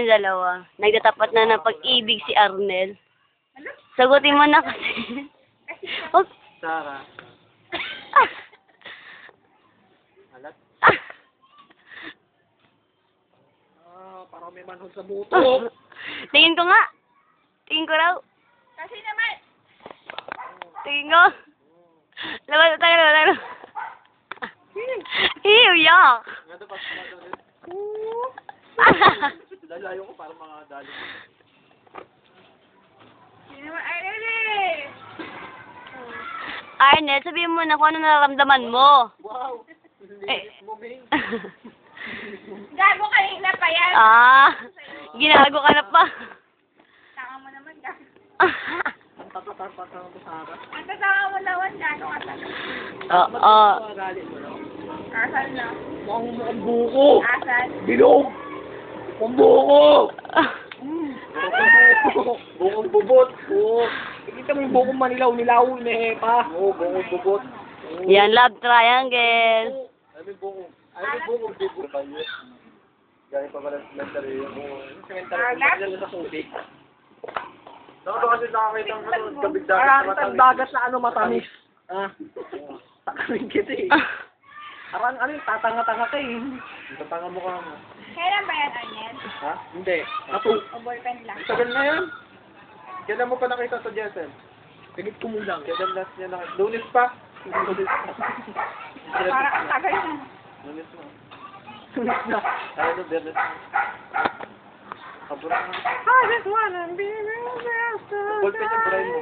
kayong dalawa? Nagtatapat na ng pag-ibig si Arnel. Sagutin mo na kasi. Oh. Sarah. Alat. Parang may manhod sa buto. Tingin ko nga. Tingin ko raw. Kasi naman. Tingin ko. Labas tayo. Ew, yuck. Nga dapat rin. Lalayo ko para mga dali. Hindi naman. Ay, really? Arnel, sabihin mo na kung ano nararamdaman mo. Wow! Linis mo, Ming. Gago kanina pa yan. Ginago ka na pa. Tanga mo naman, gago. Ang tatatapatang ko sa harap. Ang tatanga mo naman, gago ka talaga. Oo. Galit mo, no? Asal na. Mukhang buko! Asal. Bilog! Mukhang buko! Bukong bubot! Oo. Kita mo yung bukong manilaw-nilaw, inehepa. Oo, bukong bubot. Yan, love triangle. Ay, may bukong. Ay, may bukong bubot. Galing pa pala sa cemetery. Cemetery sa tubig. Saka ba kasi nakakita ng kabigdagan sa matamis? Dagat na matamis. Takarin kita eh. Parang tatanga-tanga ka eh. Tatanga mo ka mo. Kailan ba yan, Arnel? Ha? Hindi. Nato. O boyfriend lang? Tagal na yan. Kailan mo pa nakita sa Jessel? Pinit ko mo lang. Kailan last niya nakita? Lunes pa. Lunes pa. Parang ang tagal na. Lunes na. Lunes na. Ay, no, Bernes na. Kabura na. I just wanna be real. Ballpen yung brain mo.